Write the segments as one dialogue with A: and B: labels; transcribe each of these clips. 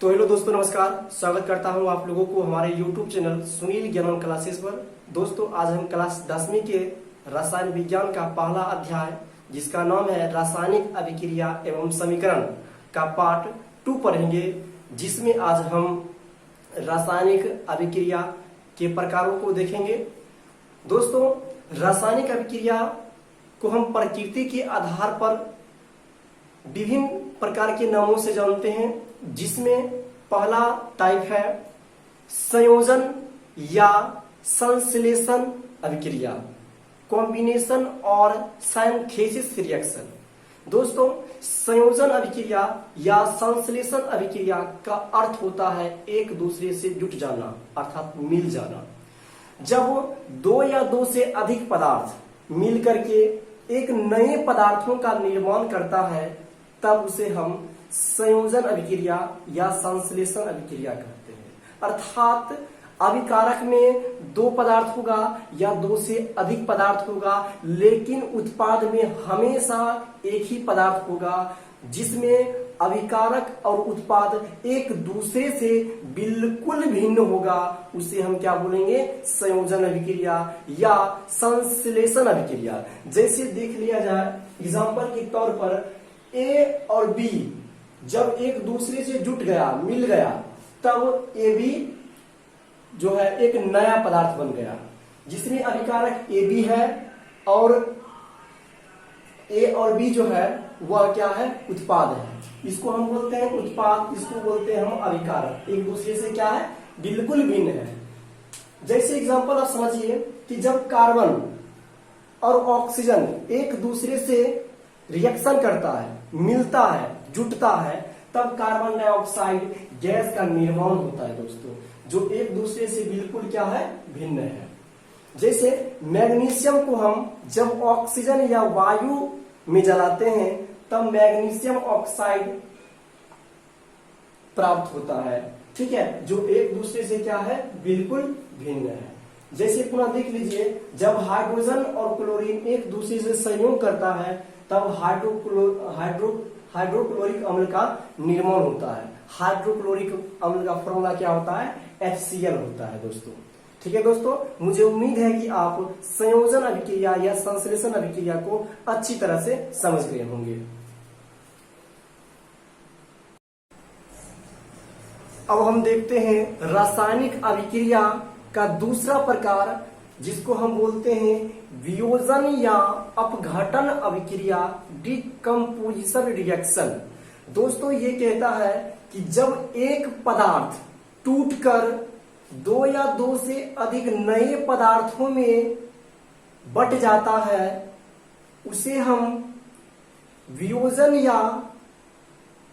A: तो हेलो दोस्तों, नमस्कार। स्वागत करता हूं आप लोगों को हमारे YouTube चैनल सुनील ज्ञानम क्लासेस पर। दोस्तों, आज हम क्लास 10वीं के रसायन विज्ञान का पहला अध्याय, जिसका नाम है रासायनिक अभिक्रिया एवं समीकरण का पार्ट 2 पढ़ेंगे, जिसमें आज हम रासायनिक अभिक्रिया के प्रकारों को देखेंगे। दोस्तों, रासायनिक अभिक्रिया को हम प्रकृति के आधार पर विभिन्न प्रकार के नामों से जानते हैं, जिसमें पहला टाइप है संयोजन या संश्लेषण अभिक्रिया, कॉम्बिनेशन और सिंथेसिस रिएक्शन। दोस्तों, संयोजन अभिक्रिया या संश्लेषण अभिक्रिया का अर्थ होता है एक दूसरे से जुट जाना, अर्थात मिल जाना। जब दो या दो से अधिक पदार्थ मिल करके एक नए पदार्थों का निर्माण करता है, तब उसे हम संयोजन अभिक्रिया या संश्लेषण अभिक्रिया कहते हैं। अर्थात अभिकारक में दो पदार्थ होगा या दो से अधिक पदार्थ होगा, लेकिन उत्पाद में हमेशा एक ही पदार्थ होगा, जिसमें अभिकारक और उत्पाद एक दूसरे से बिल्कुल भिन्न होगा। उसे हम क्या बोलेंगे? संयोजन अभिक्रिया या संश्लेषण अभिक्रिया। जैसे देख लिया जाए, एग्जांपल के तौर पर ए और बी जब एक दूसरे से जुट गया, मिल गया, तब ए बी जो है एक नया पदार्थ बन गया, जिसमें अभिकारक ए बी है और ए और बी जो है वह क्या है? उत्पाद है। इसको हम बोलते हैं उत्पाद, इसको बोलते हैं हम अभिकारक। एक दूसरे से क्या है? बिल्कुल भिन्न है। जैसे एग्जांपल आप समझिए कि जब कार्बन और ऑक्सीजन एक दूसरे से रिएक्शन करता है, मिलता है, जुटता है, तब कार्बन डाइऑक्साइड गैस का निर्माण होता है दोस्तों, जो एक दूसरे से बिल्कुल क्या है? भिन्न है। जैसे मैग्नीशियम को हम जब ऑक्सीजन या वायु में जलाते हैं, तब मैग्नीशियम ऑक्साइड प्राप्त होता है, ठीक है, जो एक दूसरे से क्या है? बिल्कुल भिन्न है। जैसे पुनः देख लीजिए, जब हाइड्रोजन और क्लोरीन एक दूसरे से संयोग करता है, तब हाइड्रोक्लोरिक अम्ल का निर्माण होता है। हाइड्रोक्लोरिक अम्ल का फॉर्मूला क्या होता है? HCl होता है दोस्तों। ठीक है दोस्तों, मुझे उम्मीद है कि आप संयोजन अभिक्रिया या संश्लेषण अभिक्रिया को अच्छी तरह से समझ गए होंगे। अब हम देखते हैं रासायनिक अभिक्रिया का दूसरा प्रकार, जिसको हम बोलते हैं वियोजन या अपघटन अभिक्रिया, डिकम्पोजिशन रिएक्शन। दोस्तों, ये कहता है कि जब एक पदार्थ टूटकर दो या दो से अधिक नए पदार्थों में बट जाता है, उसे हम वियोजन या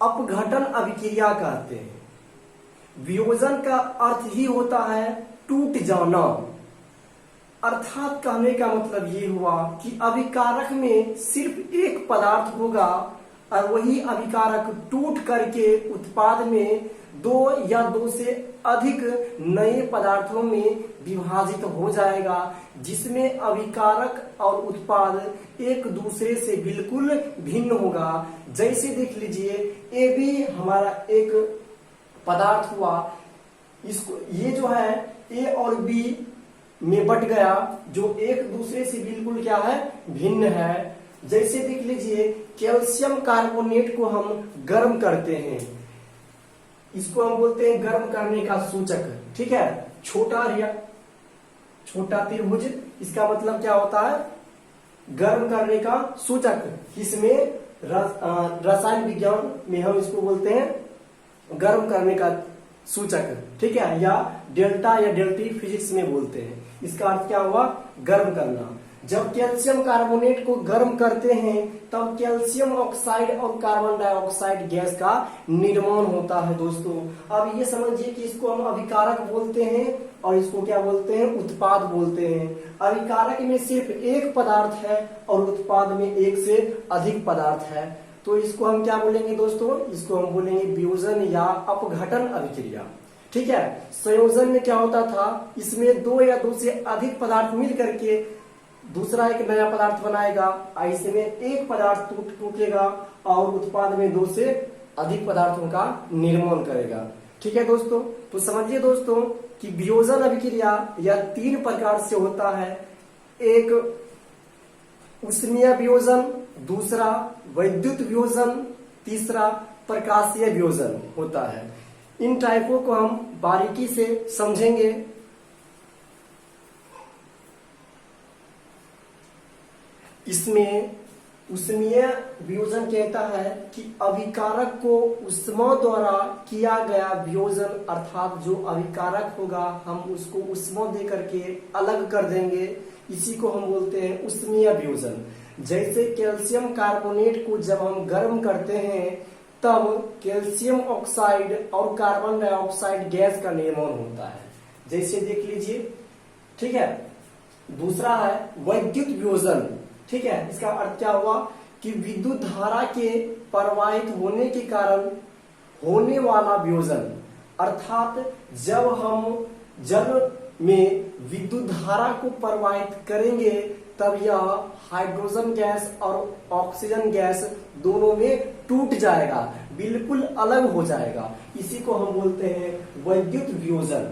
A: अपघटन अभिक्रिया कहते हैं। वियोजन का अर्थ ही होता है टूट जाना। अर्थात कहने का मतलब ये हुआ कि अभिकारक में सिर्फ एक पदार्थ होगा और वही अभिकारक टूट करके उत्पाद में दो या दो से अधिक नए पदार्थों में विभाजित हो जाएगा, जिसमें अभिकारक और उत्पाद एक दूसरे से बिल्कुल भिन्न होगा। जैसे देख लीजिए, ए बी हमारा एक पदार्थ हुआ, इसको ये जो है ए और बी में बट गया, जो एक दूसरे से बिल्कुल क्या है? भिन्न है। जैसे देख लीजिए, कैल्शियम कार्बोनेट को हम गर्म करते हैं, इसको हम बोलते हैं गर्म करने का सूचक, ठीक है। छोटा त्रिभुज, इसका मतलब क्या होता है? गर्म करने का सूचक। इसमें रसायन विज्ञान में हम इसको बोलते हैं गर्म करने का सूचक, ठीक है, या डेल्टा या डेल्टी फिजिक्स में बोलते हैं। इसका अर्थ क्या हुआ? गर्म करना। जब कैल्शियम कार्बोनेट को गर्म करते हैं, तब कैल्शियम ऑक्साइड और कार्बन डाइऑक्साइड गैस का निर्माण होता है दोस्तों। अब ये समझिए कि इसको हम अभिकारक बोलते हैं और इसको क्या बोलते हैं? उत्पाद बोलते हैं। अभिकारक में सिर्फ एक पदार्थ है और उत्पाद में एक से अधिक पदार्थ है, तो इसको हम क्या बोलेंगे दोस्तों? इसको हम बोलेंगे वियोजन या अपघटन अभिक्रिया, ठीक है। संयोजन में क्या होता था? इसमें दो या दो से अधिक पदार्थ मिल करके दूसरा एक नया पदार्थ बनाएगा, ऐसे में एक पदार्थ टूटेगा और उत्पाद में दो से अधिक पदार्थों का निर्माण करेगा। ठीक है दोस्तों, तो समझिए दोस्तों कि वियोजन अभिक्रिया यह 3 प्रकार से होता है। एक ऊष्मीय वियोजन, दूसरा वैद्युत वियोजन, तीसरा प्रकाशीय वियोजन होता है। इन टाइपों को हम बारीकी से समझेंगे। इसमें ऊष्मीय वियोजन कहता है कि अभिकारक को ऊष्मा द्वारा किया गया वियोजन, अर्थात जो अभिकारक होगा हम उसको ऊष्मा दे करके अलग कर देंगे, इसी को हम बोलते हैं ऊष्मीय वियोजन। जैसे कैल्शियम कार्बोनेट को जब हम गर्म करते हैं तब कैल्शियम ऑक्साइड और कार्बन डाइऑक्साइड गैस का निर्माण होता है, जैसे देख लीजिए। ठीक है, दूसरा है वैद्युत वियोजन। ठीक है, इसका अर्थ क्या हुआ कि विद्युत धारा के प्रवाहित होने के कारण होने वाला वियोजन, अर्थात जब हम जल में विद्युत धारा को प्रवाहित करेंगे तब यह हाइड्रोजन गैस और ऑक्सीजन गैस दोनों में टूट जाएगा, बिल्कुल अलग हो जाएगा, इसी को हम बोलते हैं वैद्युत वियोजन।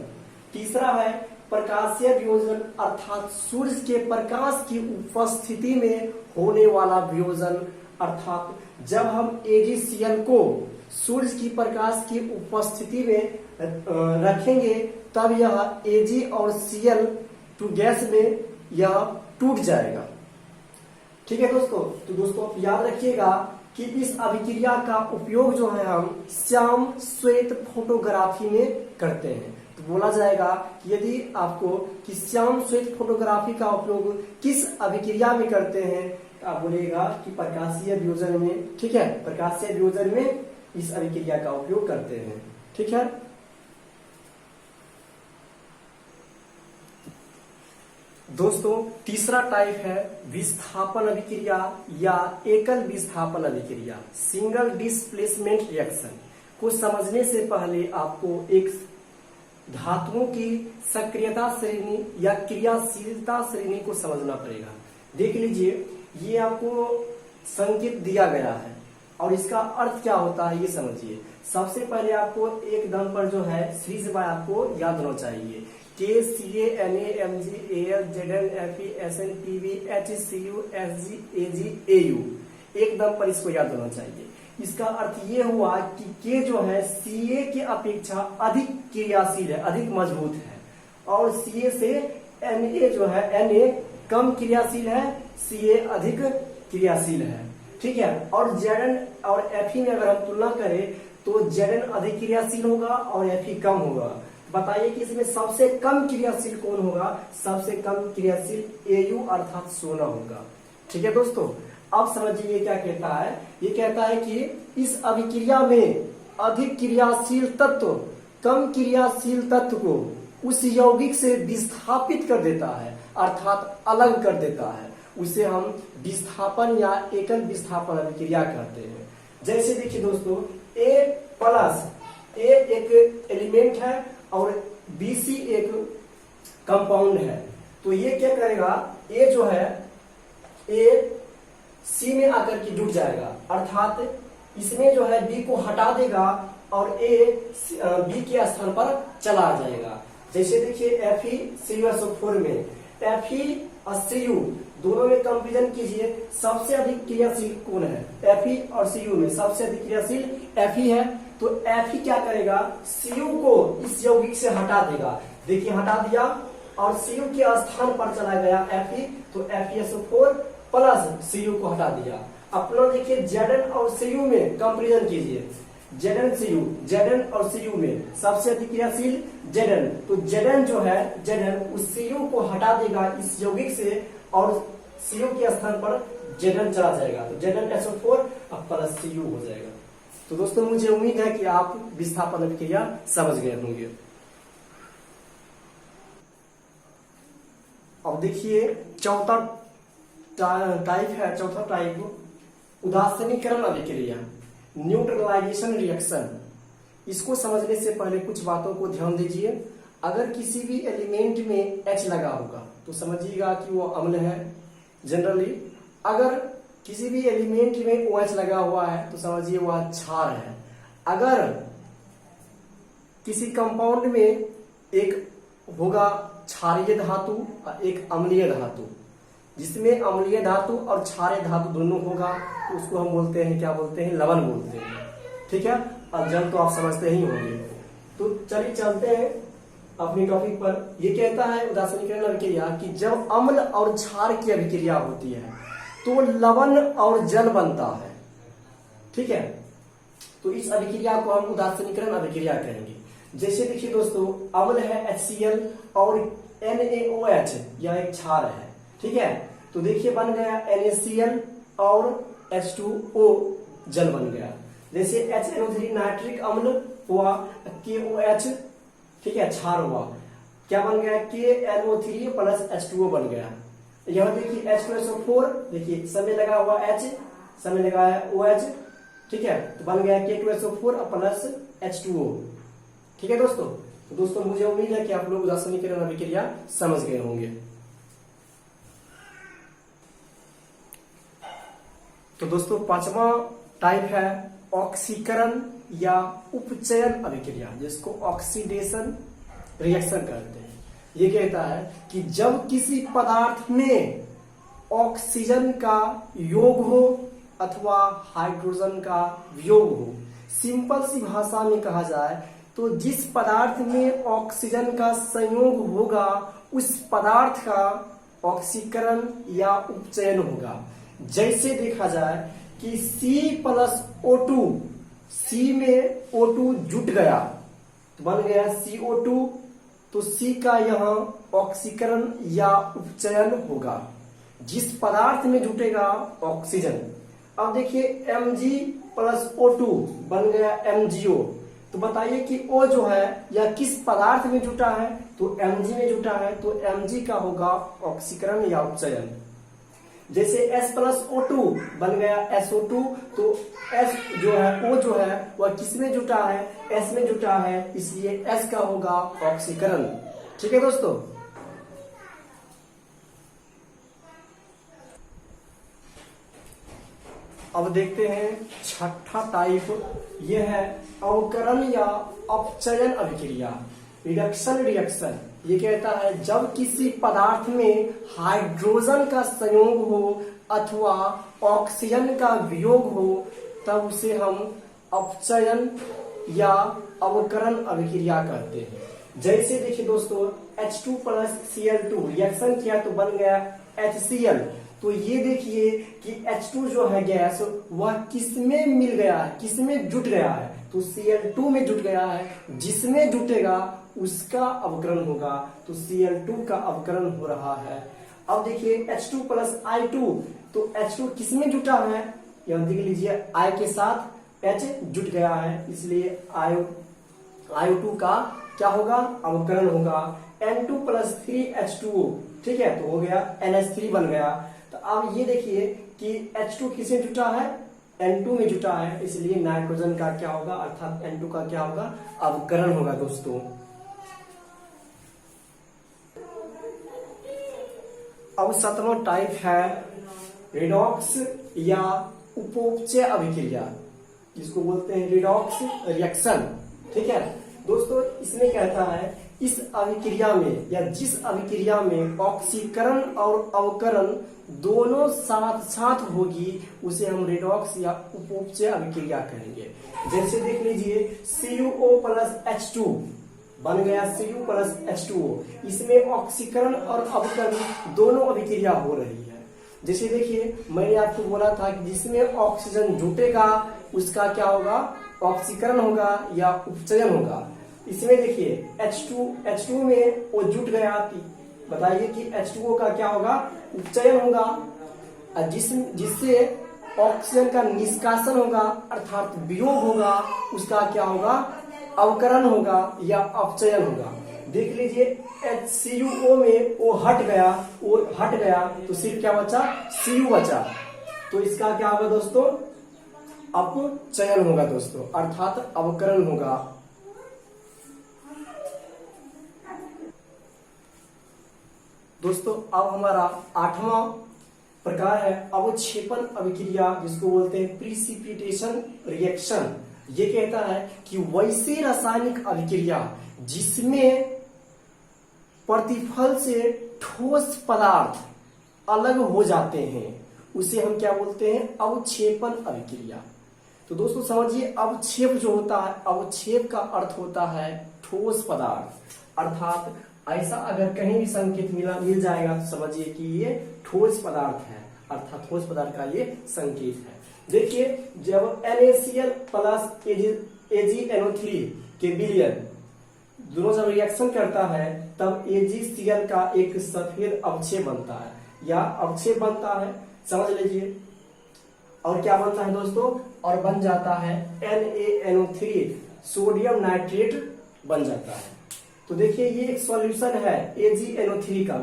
A: तीसरा है प्रकाशीय वियोजन, अर्थात सूर्य के प्रकाश की उपस्थिति में होने वाला वियोजन, अर्थात जब हम AgCl को सूर्य की प्रकाश की उपस्थिति में रखेंगे तब यह Ag और Cl गैस में यह टूट जाएगा। ठीक है दोस्तों, तो दोस्तों आप याद रखिएगा कि इस अभिक्रिया का उपयोग जो है हम श्याम श्वेत फोटोग्राफी में करते हैं। तो बोला जाएगा कि यदि आपको कि श्याम श्वेत फोटोग्राफी का उपयोग किस अभिक्रिया में करते हैं, तो आप बोलिएगा कि प्रकाशीय वियोजन में। ठीक है, प्रकाशीय वियोजन में इस अभिक्रिया का उपयोग करते हैं। ठीक है, दोस्तों तीसरा टाइप है विस्थापन अभिक्रिया या एकल विस्थापन अभिक्रिया, सिंगल डिस्प्लेसमेंट रिएक्शन। को समझने से पहले आपको एक धातुओं की सक्रियता श्रेणी या क्रियाशीलता श्रेणी को समझना पड़ेगा। देख लीजिए, ये आपको संकेत दिया गया है और इसका अर्थ क्या होता है ये समझिए। सबसे पहले आपको एक दम पर जो है सीरीज बाय आपको याद होना चाहिए। KCA, एक दम पर इसको याद होना चाहिए। इसका अर्थ ये हुआ कि K जो है Ca की अपेक्षा अधिक क्रियाशील है, अधिक मजबूत है, और Ca से Na जो है Na कम क्रियाशील है, Ca अधिक क्रियाशील है। ठीक है, और Zn और Fe में अगर हम तुलना करें तो Zn अधिक क्रियाशील होगा और Fe कम होगा। बताइए कि इसमें सबसे कम क्रियाशील कौन होगा? सबसे कम क्रियाशील Au अर्थात 16 होगा। ठीक है दोस्तों, अब समझिए ये क्या कहता है। ये कहता है कि इस अभिक्रिया में अधिक क्रियाशील तत्व कम क्रियाशील तत्व को उस यौगिक से विस्थापित कर देता है, अर्थात अलग कर देता है। उसे हम विस्थापन या एकल विस्थापन अभिक्रिया कहते हैं। जैसे देखिए दोस्तों, A+ एक एलिमेंट है और BC एक कंपाउंड है। तो ये क्या करेगा, A जो है A C में आकर के जुड़ जाएगा, अर्थात इसमें जो है B को हटा देगा और A B के स्थान पर चला जाएगा। जैसे देखिए FeCuSO4 में Fe और Cu दोनों में कंपेरिजन कीजिए, सबसे अधिक क्रियाशील कौन है? Fe और Cu में सबसे अधिक क्रियाशील Fe है। तो Fe क्या करेगा, Cu को इस यौगिक से हटा देगा। देखिए हटा दिया और Cu के स्थान पर चला गया Fe, तो FeSO4 प्लस Cu को हटा दिया। अपना देखिए Zn और Cu में कंपेरिजन कीजिए, Zn और Cu में सबसे अधिक क्रियाशील Zn, तो Zn जो है Zn उस Cu को हटा देगा इस यौगिक से और Cu के स्थान पर Zn चला जाएगा, तो ZnSO4 अब प्लस Cu हो जाएगा। तो दोस्तों मुझे उम्मीद है कि आप विस्थापन अभिक्रिया समझ गए होंगे। अब देखिए चौथा टाइप है, चौथा टाइप उदासीनीकरण अभिक्रिया, न्यूट्रलाइजेशन रिएक्शन। इसको समझने से पहले कुछ बातों को ध्यान दीजिए। अगर किसी भी एलिमेंट में H लगा होगा तो समझिएगा कि वो अम्ल है जनरली। अगर किसी भी एलिमेंट में OH लगा हुआ है तो समझिए वह क्षार है। अगर किसी कंपाउंड में एक होगा क्षारीय धातु और एक अम्लीय धातु, जिसमें अम्लीय धातु और क्षारीय धातु दोनों होगा तो उसको हम बोलते हैं, क्या बोलते हैं, लवण बोलते हैं। ठीक है, और जल तो आप समझते ही होंगे। तो चलिए चलते हैं अपनी टॉपिक पर। ये कहता है उदासीनीकरण अभिक्रिया कि जब अम्ल और क्षार की अभिक्रिया होती है तो लवण और जल बनता है। ठीक है, तो इस अभिक्रिया को हम उदासीनीकरण अभिक्रिया कहेंगे। जैसे देखिए दोस्तों, अम्ल है HCl और NaOH, यह एक क्षार है। ठीक है, तो देखिए बन गया NaCl और H2O, जल बन गया। जैसे HNO3 नाइट्रिक अम्ल हुआ, KOH, ठीक है, क्षार हुआ, क्या बन गया, KNO3 प्लस H2O बन गया। यहां देखिए H2SO4, देखिए समय लगा हुआ H, समय लगा है OH, ठीक है, तो बन गया K2SO4 प्लस H2O। ठीक है दोस्तों, तो दोस्तों मुझे उम्मीद है कि आप लोग उदासीनीकरण अभिक्रिया समझ गए होंगे। तो दोस्तों पांचवा टाइप है ऑक्सीकरण या उपचयन अभिक्रिया, जिसको ऑक्सीडेशन रिएक्शन कहते हैं। ये कहता है कि जब किसी पदार्थ में ऑक्सीजन का योग हो अथवा हाइड्रोजन का वियोग हो, सिंपल सी भाषा में कहा जाए तो जिस पदार्थ में ऑक्सीजन का संयोग होगा उस पदार्थ का ऑक्सीकरण या उपचयन होगा। जैसे देखा जाए कि C+O2, C में O2 जुट गया तो बन गया CO2, तो C का यहाँ ऑक्सीकरण या उपचयन होगा। जिस पदार्थ में जुटेगा ऑक्सीजन, अब देखिए Mg+O2 बन गया MgO, तो बताइए कि O जो है यह किस पदार्थ में जुटा है, तो Mg में जुटा है, तो Mg का होगा ऑक्सीकरण या उपचयन। जैसे S+O2 बन गया SO2, तो S जो है, O जो है वह किस में जुटा है, S में जुटा है, इसलिए S का होगा ऑक्सीकरण। ठीक है दोस्तों, अब देखते हैं छठा टाइप। यह है अवकरण या अपचयन अभिक्रिया, रिडक्शन रिएक्शन। ये कहता है जब किसी पदार्थ में हाइड्रोजन का संयोग हो अथवा ऑक्सीजन का वियोग हो तब उसे हम अपचयन या अवकरण अभिक्रिया कहते हैं। जैसे देखिए दोस्तों, H2 प्लस Cl2 रिएक्शन किया तो बन गया HCl, तो ये देखिए कि H2 जो है गैस वह किसमें मिल गया है, किसमें जुट गया है, तो Cl2 में जुट गया है। जिसमें जुटेगा उसका अवकरण होगा, तो Cl2 का अवकरण हो रहा है। अब देखिए H2 प्लस I2, तो H2 किसमें जुटा है, यहां देख लीजिए I के साथ H जुट गया है, इसलिए I2 का क्या होगा, अवकरण होगा। N2 प्लस 3H2O, ठीक है, तो हो गया NH3 बन गया। तो अब ये देखिए कि H2 किसमें जुटा है, N2 में जुटा है, इसलिए नाइट्रोजन का क्या होगा, अर्थात N2 का क्या होगा, अवकरण होगा दोस्तों। अब सातवां टाइप है रिडॉक्स या उपोपचय अभिक्रिया, जिसको बोलते हैं रिडॉक्स रिएक्शन। ठीक है दोस्तों, इसमें कहता है इस अभिक्रिया में या जिस अभिक्रिया में ऑक्सीकरण और अवकरण दोनों साथ साथ होगी उसे हम रिडॉक्स या उपोपचय अभिक्रिया कहेंगे। जैसे देख लीजिए CuO प्लस H2 बन गया Cu प्लस H2O, इसमें ऑक्सीकरण और अवकरण दोनों अभिक्रिया हो रही है। जैसे देखिए मैंने आपको बोला था कि जिसमें ऑक्सीजन जुटेगा उसका क्या होगा, ऑक्सीकरण होगा या उपचयन होगा। इसमें देखिए H2 में वो जुट गया, बताइए कि H2O का क्या होगा, उपचयन होगा। जिससे ऑक्सीजन का निष्कासन होगा अर्थात वियोग होगा, उसका क्या होगा, अवकरण होगा या अपचयन होगा। देख लीजिए HCuO में वो हट गया तो सिर्फ क्या बचा, Cu बचा, तो इसका क्या होगा दोस्तों, अपचयन होगा दोस्तों, अर्थात अवकरण होगा। दोस्तों अब हमारा आठवां प्रकार है अवक्षेपण अभिक्रिया, जिसको बोलते हैं प्रिसिपिटेशन रिएक्शन। ये कहता है कि वैसे रासायनिक अभिक्रिया जिसमें प्रतिफल से ठोस पदार्थ अलग हो जाते हैं उसे हम क्या बोलते हैं, अवक्षेपण अभिक्रिया। तो दोस्तों समझिए, अवक्षेप जो होता है, अवक्षेप का अर्थ होता है ठोस पदार्थ, अर्थात ऐसा अगर कहीं भी संकेत मिल जाएगा तो समझिए कि ये ठोस पदार्थ है, अर्थात ठोस पदार्थ का ये संकेत है। देखिए, जब NaCl प्लस AgNO3 के विलयन दोनों जब रिएक्शन करता है तब AgCl का एक सफेद अवक्षेप बनता है या अवक्षेप बनता है, समझ लीजिए। और क्या बनता है दोस्तों, और बन जाता है NaNO3 सोडियम नाइट्रेट बन जाता है। तो देखिए ये एक सॉल्यूशन है AgNO3 का,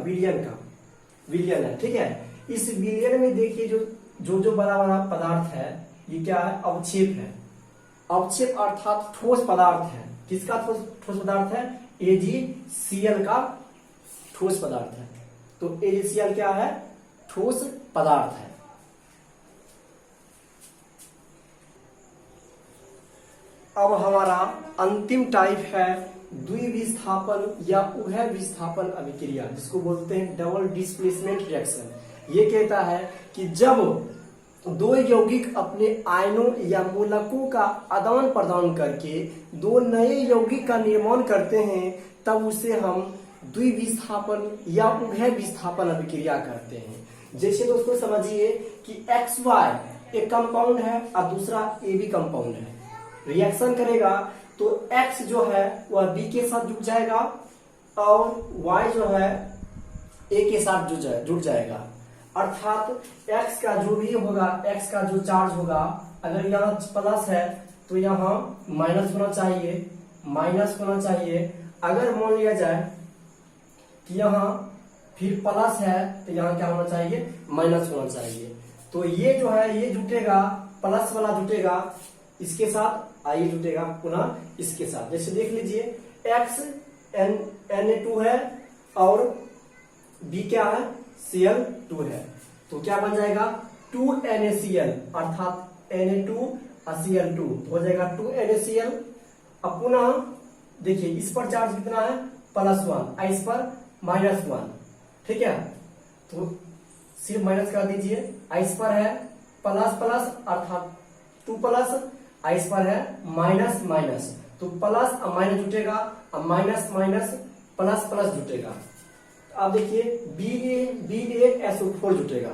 A: विलयन है, ठीक है। इस विलयन में देखिए जो बड़ा बड़ा पदार्थ है ये क्या है, अवक्षेप है। अवक्षेप अर्थात ठोस पदार्थ है। किसका ठोस पदार्थ है, AgCl का ठोस पदार्थ है। तो AgCl क्या है, ठोस पदार्थ है। अब हमारा अंतिम टाइप है द्विविस्थापन या उभय विस्थापन अभिक्रिया, जिसको बोलते हैं डबल डिस्प्लेसमेंट रिएक्शन। ये कहता है कि जब दो यौगिक अपने आयनों या मूलकों का आदान प्रदान करके दो नए यौगिक का निर्माण करते हैं तब उसे हम द्विविस्थापन या उभय विस्थापन अभिक्रिया करते हैं। जैसे दोस्तों समझिए कि XY एक कंपाउंड है और दूसरा AB कंपाउंड है, रिएक्शन करेगा तो X जो है वह B के साथ जुड़ जाएगा और Y जो है A के साथ जुड़ जाएगा। अर्थात X का जो भी होगा, X का जो चार्ज होगा, अगर यहाँ प्लस है तो यहाँ माइनस होना चाहिए। अगर मान लिया जाए कि यहाँ फिर प्लस है तो यहाँ क्या होना चाहिए, माइनस होना चाहिए। तो ये जो है ये जुटेगा, प्लस वाला जुटेगा इसके साथ, आई जुटेगा पुनः इसके साथ। जैसे देख लीजिए X Na2 है और B क्या है, Cl2 है, तो क्या बन जाएगा 2NaCl, अर्थात Na2 और Cl2 हो जाएगा 2NaCl। अब पुनः देखिए इस पर चार्ज कितना है, +1, इस पर -1, ठीक है। तो सिर्फ माइनस कर दीजिए, इस पर है प्लस अर्थात 2+, इस पर है माइनस, तो प्लस और माइनस जुटेगा और माइनस प्लस जुटेगा। अब देखिए BaSO4 जुटेगा,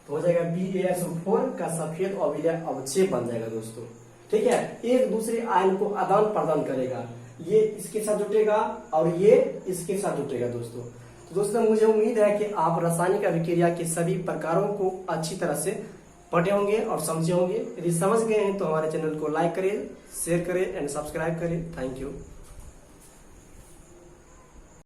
A: तो हो जाएगा BaSO4 का सफेद अवक्षेप बन जाएगा दोस्तों, ठीक है। एक दूसरे आयन को आदान प्रदान करेगा, ये इसके साथ जुटेगा और ये इसके साथ जुटेगा दोस्तों। तो दोस्तों मुझे उम्मीद है कि आप रासायनिक अभिक्रिया के सभी प्रकारों को अच्छी तरह से पढ़े होंगे और समझे होंगे। यदि समझ गए हैं तो हमारे चैनल को लाइक करें, शेयर करें एंड सब्सक्राइब करें। Thank you.